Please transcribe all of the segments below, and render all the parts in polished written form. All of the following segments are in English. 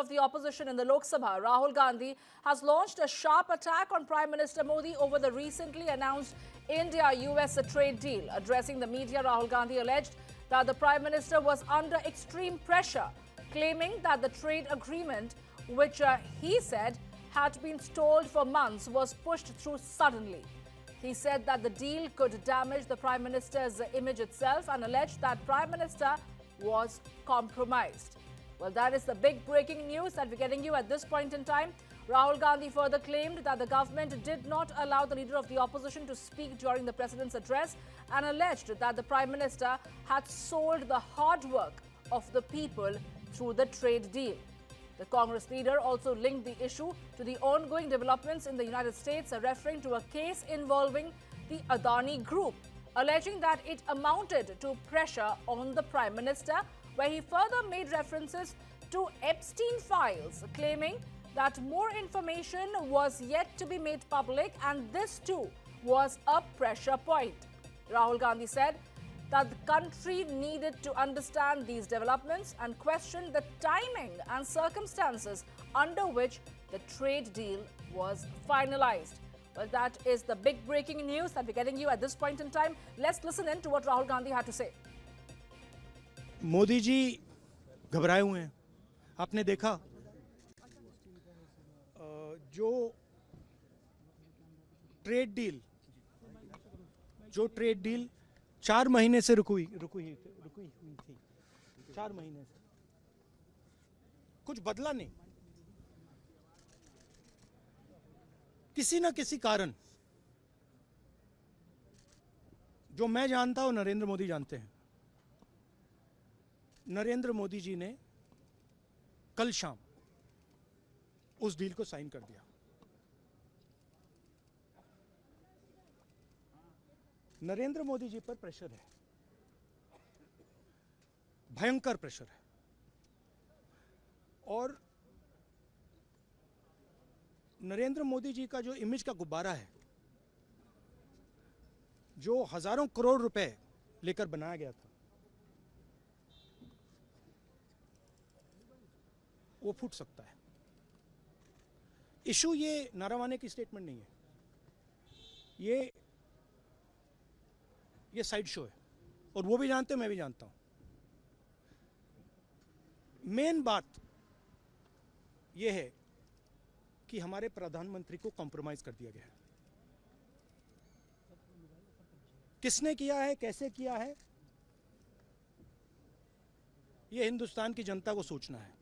of the opposition in the Lok Sabha, Rahul Gandhi, has launched a sharp attack on Prime Minister Modi over the recently announced India-US trade deal. Addressing the media, Rahul Gandhi alleged that the Prime Minister was under extreme pressure, claiming that the trade agreement, which he said had been stalled for months, was pushed through suddenly. He said that the deal could damage the Prime Minister's image itself and alleged that Prime Minister was compromised. Well, that is the big breaking news that we're getting you at this point in time. Rahul Gandhi further claimed that the government did not allow the leader of the opposition to speak during the president's address and alleged that the Prime Minister had sold the hard work of the people through the trade deal. The Congress leader also linked the issue to the ongoing developments in the United States, referring to a case involving the Adani Group, alleging that it amounted to pressure on the Prime Minister, where he further made references to Epstein files, claiming that more information was yet to be made public and this too was a pressure point. Rahul Gandhi said that the country needed to understand these developments and question the timing and circumstances under which the trade deal was finalized. Well, that is the big breaking news that we're getting you at this point in time. Let's listen in to what Rahul Gandhi had to say. Modi ji घबराए हुए हैं। आपने देखा जो trade deal 4 महीने से रुकी हुई थी 4 महीने से कुछ बदला नहीं। किसी न किसी कारण, जो मैं जानता हूं, नरेंद्र मोदी जानते हैं, नरेंद्र मोदी जी ने कल शाम उस डील को साइन कर दिया। नरेंद्र मोदी जी पर प्रेशर है, भयंकर प्रेशर है, और नरेंद्र मोदी जी का जो इमेज का गुब्बारा है, जो हजारों करोड़ रुपए लेकर बनाया गया था, वो फूट सकता है। इशू ये नारावाने की स्टेटमेंट नहीं है, ये साइड शो है, और वो भी जानते हैं, मैं भी जानता हूं। मेन बात ये है कि हमारे प्रधानमंत्री को कॉम्प्रोमाइज कर दिया गया है। किसने किया है, कैसे किया है, ये हिंदुस्तान की जनता को सोचना है।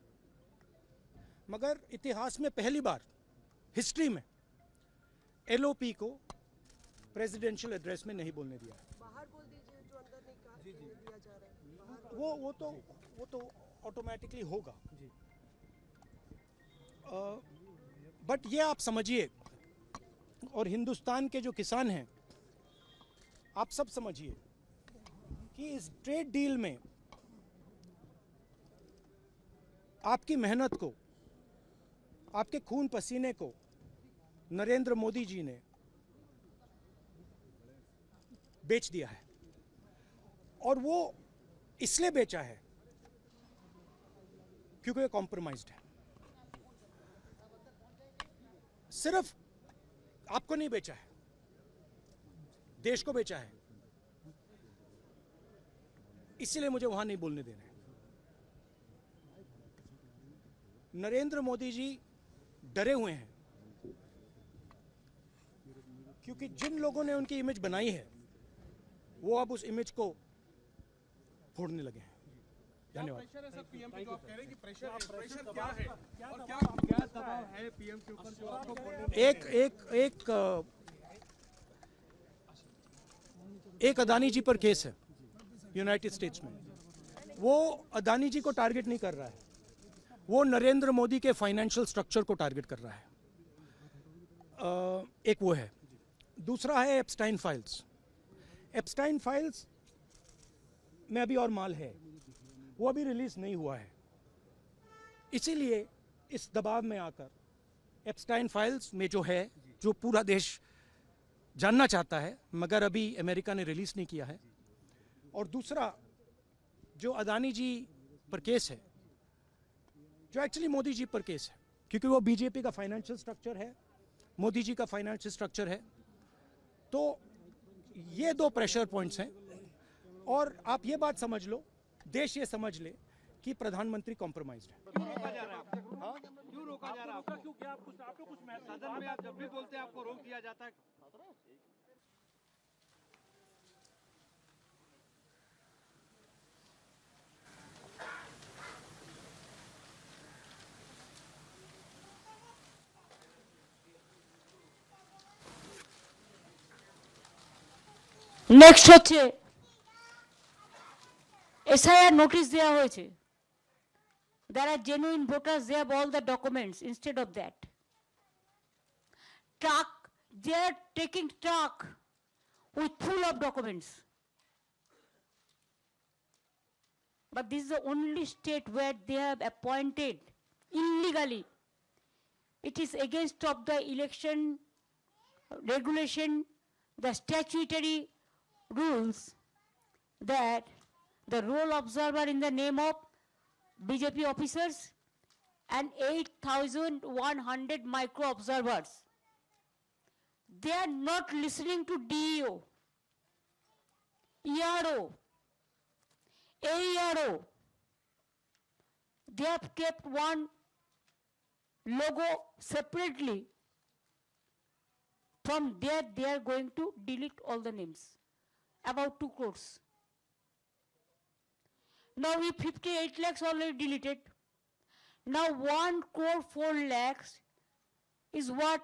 मगर इतिहास में पहली बार हिस्ट्री में एलओपी को प्रेसिडेंशियल एड्रेस में नहीं बोलने दिया है। बाहर बोल दीजिए, जो अंदर नहीं कहा दिया जा रहा है। वो तो ऑटोमेटिकली होगा। बट ये आप समझिए, और हिंदुस्तान के जो किसान हैं, आप सब समझिए कि इस ट्रेड डील में आपकी मेहनत को, आपके खून पसीने को नरेंद्र मोदी जी ने बेच दिया है। और वो इसलिए बेचा है क्योंकि ये कॉम्प्रोमाइज्ड है। सिर्फ आपको नहीं बेचा है, देश को बेचा है। इसलिए मुझे वहां नहीं बोलने देना है। नरेंद्र मोदी जी डरे हुए हैं, क्योंकि जिन लोगों ने उनकी इमेज बनाई है, वो अब उस इमेज को फोड़ने लगे हैं। धन्यवाद। पीएम पे जो आप कह रहे हैं कि प्रेशर क्या है और क्या दबाव है पीएम के ऊपर जो आपको एक अदानी जी पर केस है यूनाइटेड स्टेट्स में। वो अदानी जी को टारगेट नहीं कर रहा है, वो नरेंद्र मोदी के फाइनेंशियल स्ट्रक्चर को टारगेट कर रहा है। एक वो है। दूसरा है एप्स्टाइन फाइल्स। एप्स्टाइन फाइल्स में अभी और माल है, वो अभी रिलीज नहीं हुआ है। इसीलिए इस दबाव में आकर एप्स्टाइन फाइल्स में जो है, जो पूरा देश जानना चाहता है, मगर अभी अमेरिका ने रिलीज नहीं किया है। और दूसरा जो अदानी जी पर केस है, जो एक्चुअली मोदी जी पर केस है, क्योंकि वो बीजेपी का फाइनेंशियल स्ट्रक्चर है, मोदी जी का फाइनेंशियल स्ट्रक्चर है। तो ये दो प्रेशर पॉइंट्स हैं। और आप ये बात समझ लो, देश ये समझ ले कि प्रधानमंत्री कॉम्प्रोमाइज्ड है। क्यों रोका जा रहा है? क्यों रोका जा रहा है? क्यों क्या आपको कुछ सदन में आप जब भी बोलते हैं आपको रोक दिया जाता है? নেক্সট হচ্ছে এসআইআর নোটিশ দেওয়া হয়েছে। There are genuine voters, they have all the documents. Instead of that, they are taking truck with full of documents. But this is the only state where they have appointed illegally. It is against of the election regulation, the statutory rules, that the roll observer in the name of BJP officers and 8,100 micro observers, they are not listening to DEO, ERO, AERO. They have kept one logo separately. From there, they are going to delete all the names, about 2 crores. Now we 58 lakhs already deleted. Now 1 crore 4 lakhs is what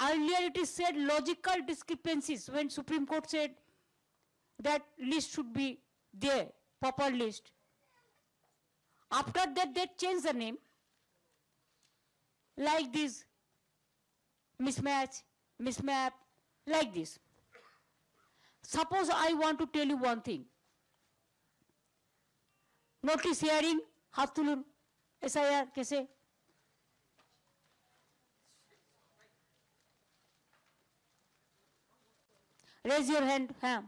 earlier it is said logical discrepancies when Supreme Court said that list should be there, proper list. After that they changed the name like this, mismatch, mismap, like this. Suppose I want to tell you one thing. Notice hearing, হাত তুলুন, SIR কেসে। Raise your hand, হ্যাঁ।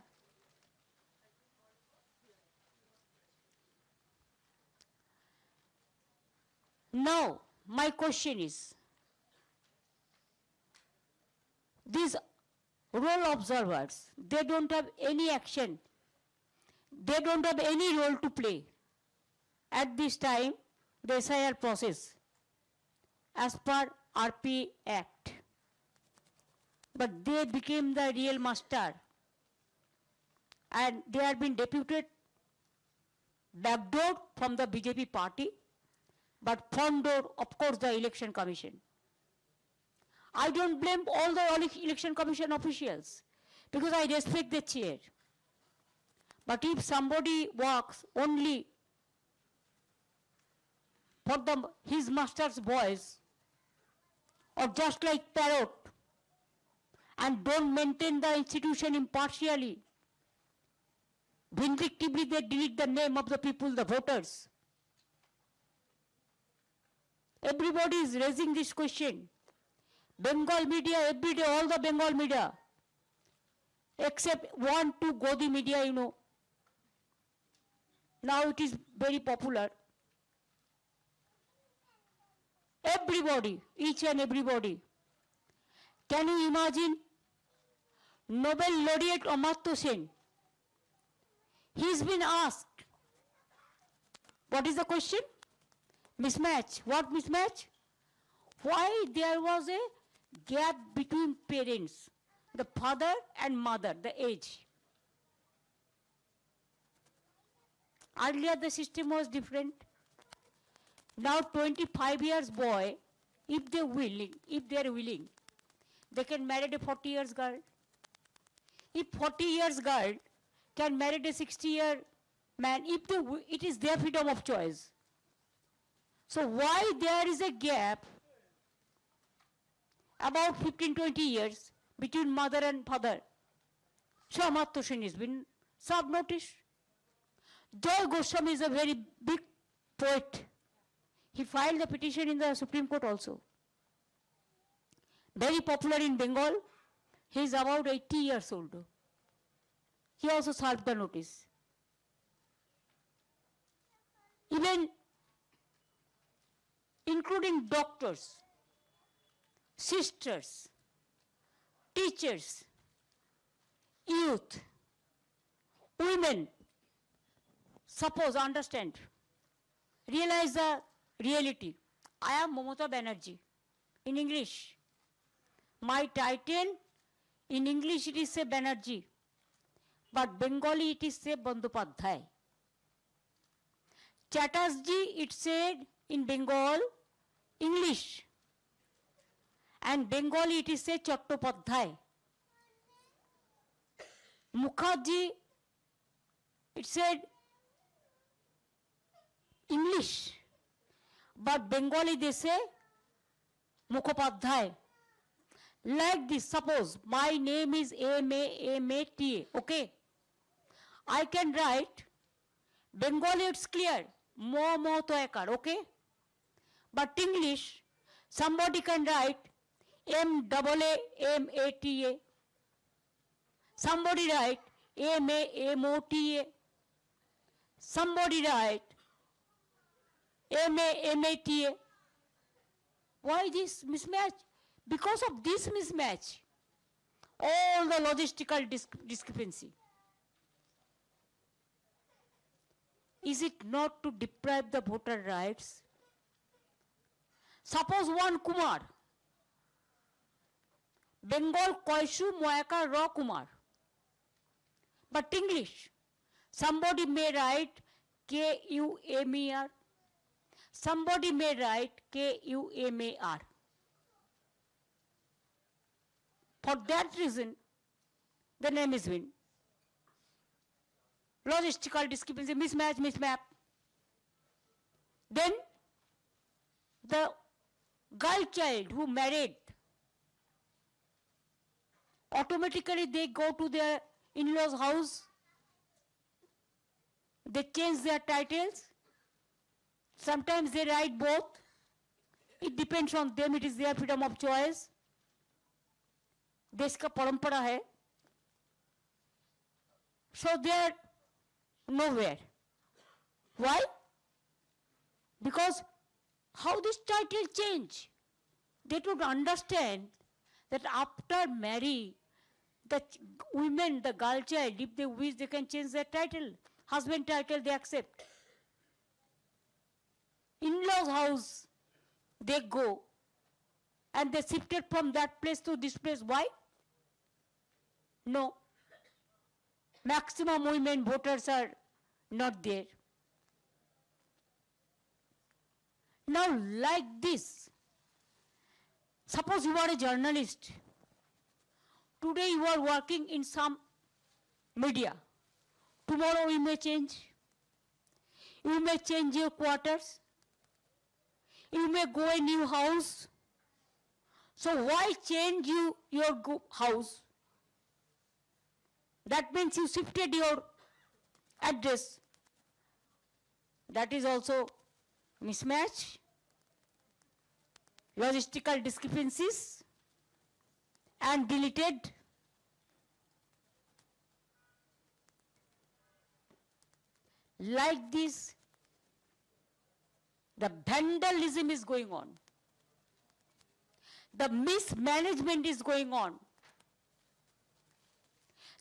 Now, my question is, these role observers, they don't have any action. They don't have any role to play at this time, the SIR process, as per RP Act. But they became the real master, and they are being deputed, backdoored from the BJP party, but front door, of course, the Election Commission. I don't blame all the Election Commission officials, because I respect the chair. But if somebody works only for his master's voice, or just like parrot, and don't maintain the institution impartially, vindictively they delete the name of the people, the voters. Everybody is raising this question. Bengal media, every day, all the Bengal media, except 1-2 Godi media, you know. Now it is very popular. Everybody, each and everybody. Can you imagine Nobel laureate Amartya Sen? He's been asked, what is the question? Mismatch. What mismatch? Why there was a gap between parents, the father and mother, the age. Earlier the system was different. Now 25 years boy, if they are willing, they can marry a 40 years girl. If 40 years girl can marry a 60-year man, it is their freedom of choice. So why there is a gap about 15-20 years between mother and father? So Amartya Sen has been served notice. Joy Goswami is a very big poet. He filed the petition in the Supreme Court also. Very popular in Bengal. He is about 80 years old. He also served the notice. Even including doctors, sisters, teachers, youth, women. Suppose, understand, realize the reality. I am Mamata Banerjee in English. My title in English it is say Banerjee, but Bengali it is say Bandyopadhyay. Chatterjee it said in Bengal, English, and Bengali it is say Chattopadhyay. Mukherjee it said English, but Bengali they say Mukhopadhyay. Like this, suppose my name is Mata, okay? I can write, Bengali it's clear, Mo Toekar, okay? But English, somebody can write Mata. Somebody write Mata. Somebody write Mata. Why this mismatch? Because of this mismatch, all the logistical discrepancy. Is it not to deprive the voter rights? Suppose one Kumar, Bengal Koishu Moyaka Ra Kumar, but English, somebody may write Kumer, somebody may write Kumar. For that reason, the name is win. Logistical discrepancy, mismatch, mismap. Then the girl child who married, automatically they go to their in-laws' house, they change their titles, sometimes they write both. It depends on them, it is their freedom of choice. देश का परंपरा है. So they are nowhere. Why? Because how this title change? They don't understand that after marry, the women, the girl child, if they wish, they can change their title. Husband title they accept. In-laws house, they go. And they shifted from that place to this place. Why? No. Maximum women voters are not there. Now, like this, suppose you are a journalist. Today you are working in some media. Tomorrow you may change. You may change your quarters. You may go a new house. So why change your house? That means you shifted your address. That is also mismatch, logistical discrepancies, and deleted. Like this, the vandalism is going on. The mismanagement is going on.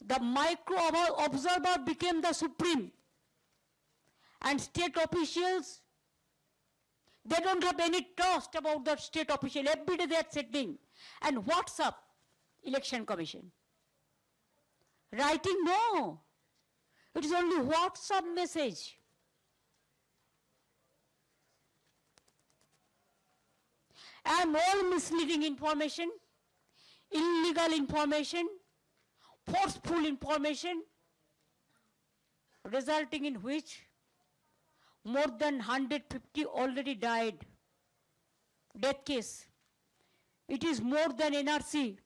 The micro observer became the supreme. And state officials, they don't have any trust about the state official. Every day they are sitting. And WhatsApp, Election Commission. Writing, no. It is only WhatsApp message. And all misleading information, illegal information, forceful information, resulting in which more than 150 already died. Death case. It is more than NRC.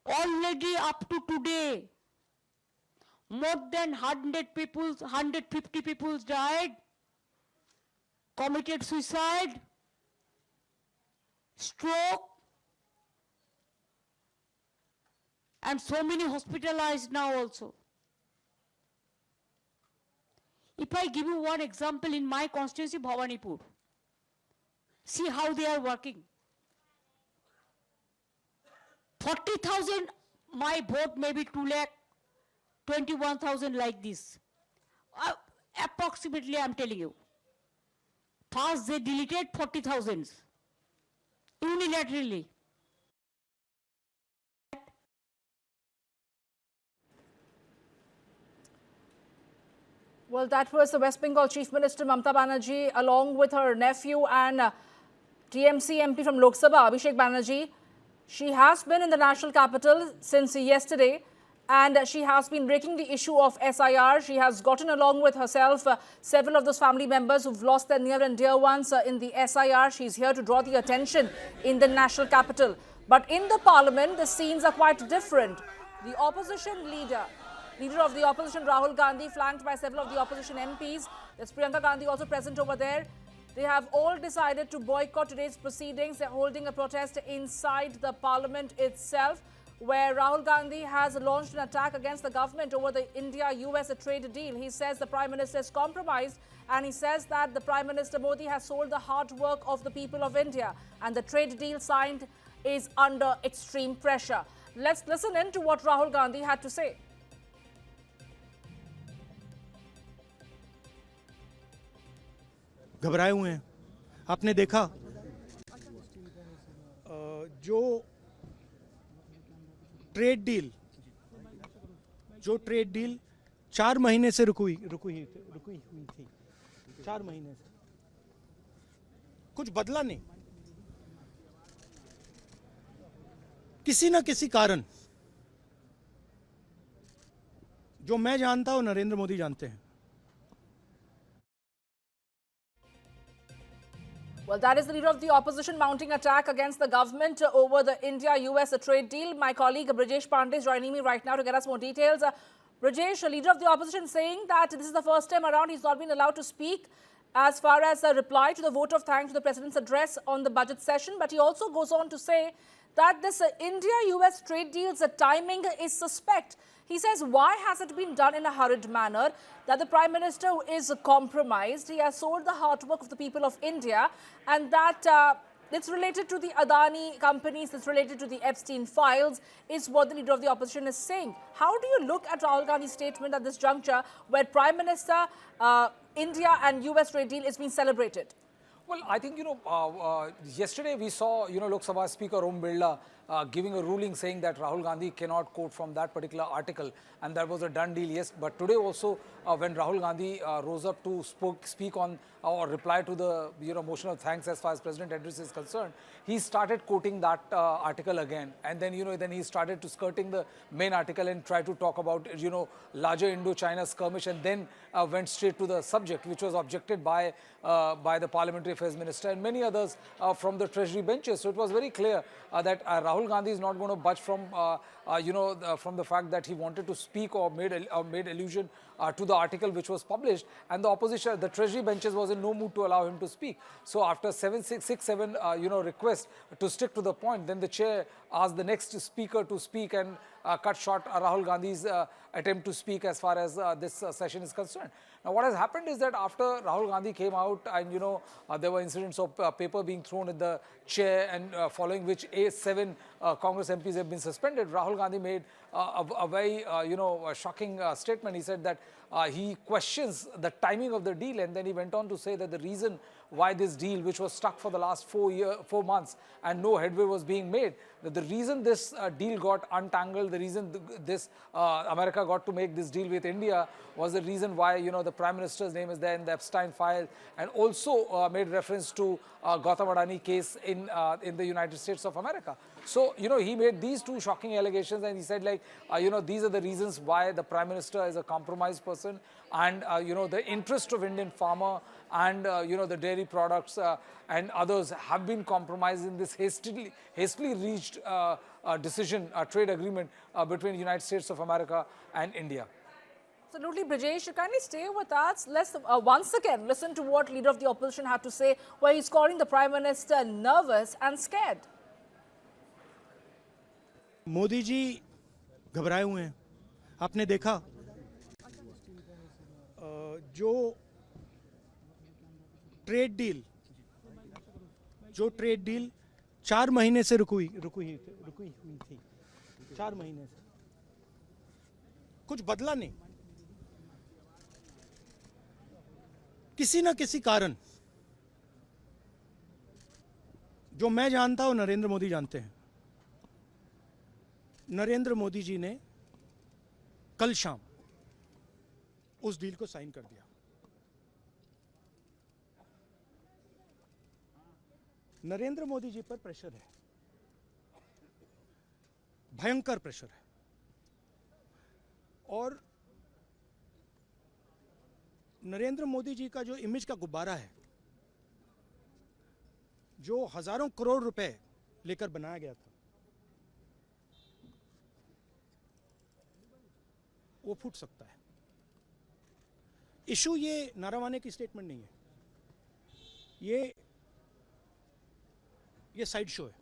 Already up to today, more than 150 people died, committed suicide, stroke, and so many hospitalized now also. If I give you one example in my constituency, Bhawanipur, See how they are working. 40,000, my vote may be 2,21,000 like this. Approximately, I'm telling you. First, they deleted 40,000 unilaterally. Well, that was the West Bengal Chief Minister Mamata Banerjee along with her nephew and TMC MP from Lok Sabha, Abhishek Banerjee. She has been in the national capital since yesterday and she has been raking the issue of SIR. She has gotten along with herself several of those family members who've lost their near and dear ones in the SIR. She's here to draw the attention in the national capital. But in the parliament, the scenes are quite different. The opposition leader of the opposition, Rahul Gandhi, flanked by several of the opposition MPs. There's Priyanka Gandhi also present over there. They have all decided to boycott today's proceedings. They're holding a protest inside the parliament itself, where Rahul Gandhi has launched an attack against the government over the India-US trade deal. He says the Prime Minister is compromised, and he says that the Prime Minister Modi has sold the hard work of the people of India, and the trade deal signed is under extreme pressure. Let's listen in to what Rahul Gandhi had to say. घबराए हुए हैं। आपने देखा जो trade deal 4 महीने से रुकी हुई थी 4 महीने से कुछ बदला नहीं। किसी ना किसी कारण, जो मैं जानता हूं नरेंद्र मोदी जानते हैं। Well, that is the leader of the opposition mounting attack against the government over the India-US trade deal. My colleague Brijesh Pandey is joining me right now to get us more details. Brijesh, the leader of the opposition, saying that this is the first time around he's not been allowed to speak as far as a reply to the vote of thanks to the president's address on the budget session. But he also goes on to say that this India-US trade deal's timing is suspect. He says, why has it been done in a hurried manner? That the Prime Minister is compromised. He has sold the hard work of the people of India, and that it's related to the Adani companies, it's related to the Epstein files, is what the leader of the opposition is saying. How do you look at Rahul Gandhi's statement at this juncture, where Prime Minister, India and US trade deal is being celebrated? Well, I think, yesterday we saw, Lok Sabha Speaker Om Birla giving a ruling saying that Rahul Gandhi cannot quote from that particular article, and that was a done deal, yes. But today also, when Rahul Gandhi rose up to speak on or reply to the motion of thanks as far as President address is concerned, he started quoting that article again, and then then he started to skirting the main article and try to talk about larger Indo-China skirmish, and then went straight to the subject, which was objected by the Parliamentary Affairs Minister and many others from the Treasury benches. So it was very clear that Rahul Gandhi is not going to budge from from the fact that he wanted to speak or made allusion to the article which was published, and the opposition, the Treasury benches, was in no mood to allow him to speak. So after 7 requests to stick to the point, then the chair asked the next speaker to speak and cut short Rahul Gandhi's attempt to speak as far as this session is concerned. Now, what has happened is that after Rahul Gandhi came out and there were incidents of paper being thrown at the chair, and following which 7 Congress MPs have been suspended, Rahul Gandhi made a very shocking statement. He said that he questions the timing of the deal, and then he went on to say that the reason why this deal, which was stuck for the last 4 months and no headway was being made, that the reason this deal got untangled, the reason this America got to make this deal with India was the reason why the Prime Minister's name is there in the Epstein file, and also made reference to Gautam Adani case in the United States of America. So he made these 2 shocking allegations, and he said these are the reasons why the Prime Minister is a compromised person, and the interest of Indian farmer and the dairy products and others have been compromised in this hastily reached decision, trade agreement between the United States of America and India. Absolutely, Brijesh. You kindly stay with us. Let's once again listen to what leader of the opposition had to say, where he's calling the Prime Minister nervous and scared. Modi ji घबराए हुए हैं। आपने देखा जो trade deal जो trade deal 4 महीने से रुकी हुई थी, 4 महीने से कुछ बदला नहीं। किसी ना किसी कारण, जो मैं जानता हूं नरेंद्र मोदी जानते हैं, नरेंद्र मोदी जी ने कल शाम उस डील को साइन कर दिया। नरेंद्र मोदी जी पर प्रेशर है, भयंकर प्रेशर है, और नरेंद्र मोदी जी का जो इमेज का गुब्बारा है, जो हजारों करोड़ रुपए लेकर बनाया गया था, वो फूट सकता है। इशू ये नारावाने की स्टेटमेंट नहीं है, ये साइड शो है,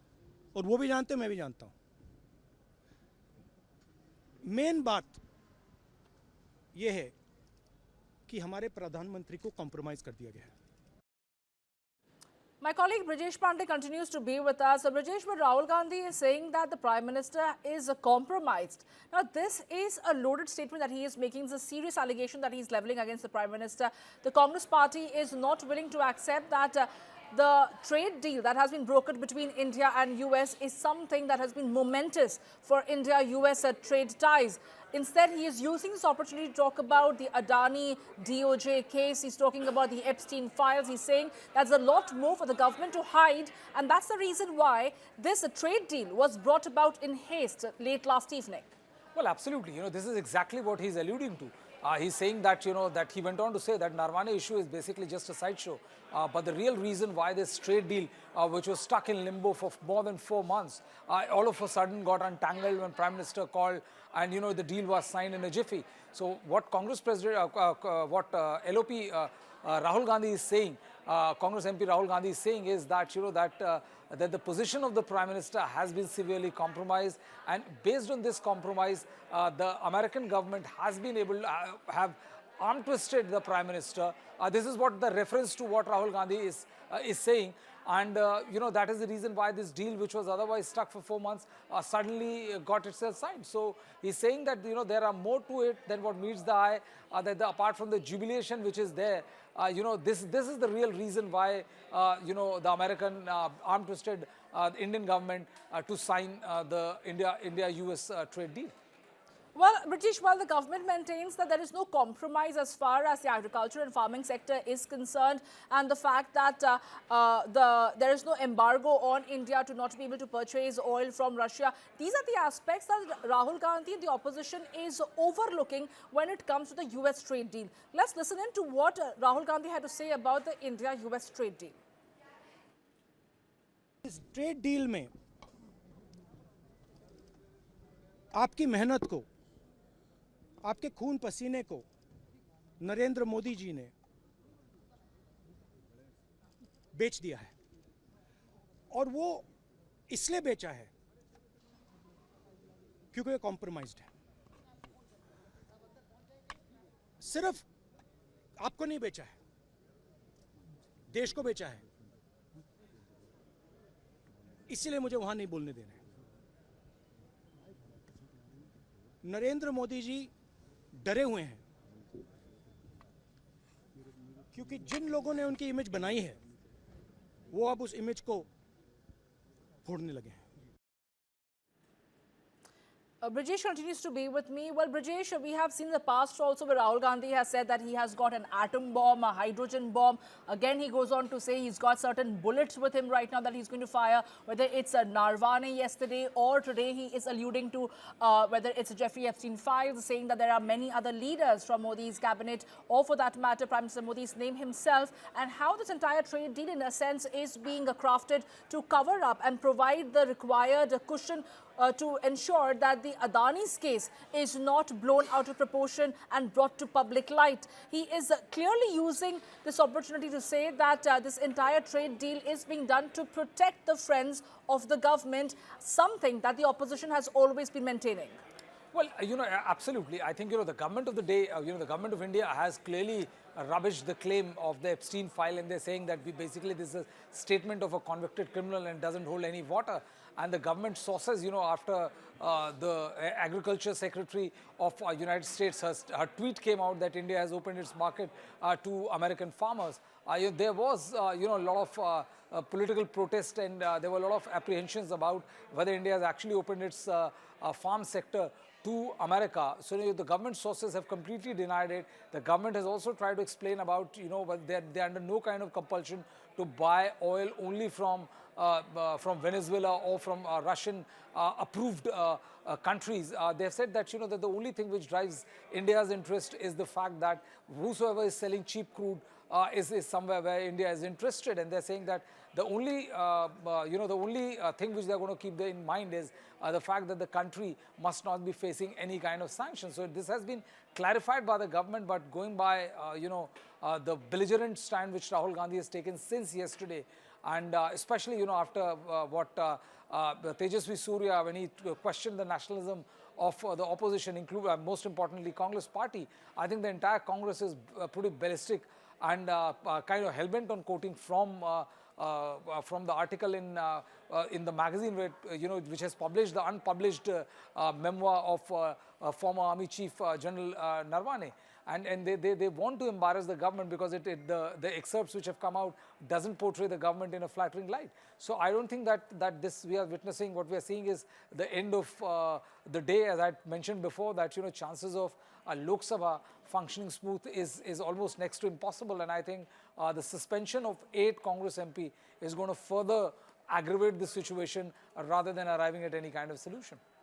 और वो भी जानते हैं, मैं भी जानता हूं। मेन बात ये है कि हमारे प्रधानमंत्री को कॉम्प्रोमाइज कर दिया गया है। My colleague Brajesh Pandey continues to be with us. So Brajesh, but Rahul Gandhi is saying that the Prime Minister is compromised. Now, this is a loaded statement that he is making. It's a serious allegation that he's leveling against the Prime Minister. The Congress party is not willing to accept that the trade deal that has been brokered between India and US is something that has been momentous for India-US trade ties. Instead, he is using this opportunity to talk about the Adani DOJ case. He's talking about the Epstein files. He's saying there's a lot more for the government to hide, and that's the reason why this trade deal was brought about in haste late last evening. Well, absolutely. This is exactly what he's alluding to. He's saying that, that he went on to say that Narwane issue is basically just a sideshow. But the real reason why this trade deal, which was stuck in limbo for more than 4 months, all of a sudden got untangled when Prime Minister called, and, the deal was signed in a jiffy. So what Congress President, LOP Rahul Gandhi is saying, Congress MP Rahul Gandhi is saying is that, that the position of the Prime Minister has been severely compromised, and based on this compromise, the American government has been able to have arm twisted the Prime Minister. This is what the reference to what Rahul Gandhi is saying, and that is the reason why this deal, which was otherwise stuck for 4 months, suddenly got itself signed. So he's saying that there are more to it than what meets the eye. That apart from the jubilation which is there, this is the real reason why the American arm twisted Indian government to sign the India-US trade deal. Well, British, while the government maintains that there is no compromise as far as the agriculture and farming sector is concerned, and the fact that there is no embargo on India to not be able to purchase oil from Russia, these are the aspects that Rahul Gandhi and the opposition is overlooking when it comes to the US trade deal. Let's listen in to what Rahul Gandhi had to say about the India-US trade deal. इस trade deal में आपकी मेहनत को, आपके खून पसीने को नरेंद्र मोदी जी ने बेच दिया है, और वो इसलिए बेचा है क्योंकि ये कॉम्प्रोमाइज्ड है। सिर्फ आपको नहीं बेचा है, देश को बेचा है। इसीलिए मुझे वहां नहीं बोलने देना है। नरेंद्र मोदी जी डरे हुए हैं, क्योंकि जिन लोगों ने उनकी इमेज बनाई है, वो अब उस इमेज को फोड़ने लगे हैं। Brajesh continues to be with me. Well, Brajesh, we have seen in the past also where Rahul Gandhi has said that he has got an atom bomb, a hydrogen bomb. Again, he goes on to say he's got certain bullets with him right now that he's going to fire. Whether it's a Narwane yesterday or today, he is alluding to whether it's a Jeffrey Epstein files, saying that there are many other leaders from Modi's cabinet, or for that matter, Prime Minister Modi's name himself, and how this entire trade deal, in a sense, is being crafted to cover up and provide the required cushion to ensure that the Adani's case is not blown out of proportion and brought to public light. He is clearly using this opportunity to say that this entire trade deal is being done to protect the friends of the government, something that the opposition has always been maintaining. Well, absolutely. I think, the government of the day, the government of India has clearly rubbished the claim of the Epstein file, and they're saying that basically this is a statement of a convicted criminal and doesn't hold any water. And the government sources, you know, after the Agriculture Secretary of United States, her tweet came out that India has opened its market to American farmers. There was, you know, a lot of political protest, and there were a lot of apprehensions about whether India has actually opened its farm sector to America. So the government sources have completely denied it. The government has also tried to explain about, you know, but they're under no kind of compulsion to buy oil only from Venezuela or from Russian approved countries. They've said that, you know, that the only thing which drives India's interest is the fact that whosoever is selling cheap crude is somewhere where India is interested, and they're saying that the only you know, the only thing which they're going to keep in mind is the fact that the country must not be facing any kind of sanctions. So this has been clarified by the government, but going by you know, the belligerent stand which Rahul Gandhi has taken since yesterday, and especially, you know, after what Tejasvi Surya, when he questioned the nationalism of the opposition, include most importantly Congress party, I think the entire Congress is pretty ballistic and kind of hell-bent on quoting from the article in the magazine, where, you know, which has published the unpublished memoir of former Army Chief General Narwane. And they want to embarrass the government because the excerpts which have come out doesn't portray the government in a flattering light. So I don't think that this we are witnessing, what we are seeing is the end of the day, as I mentioned before, that, you know, chances of Lok Sabha functioning smooth is almost next to impossible. And I think the suspension of 8 Congress MP is going to further aggravate the situation rather than arriving at any kind of solution.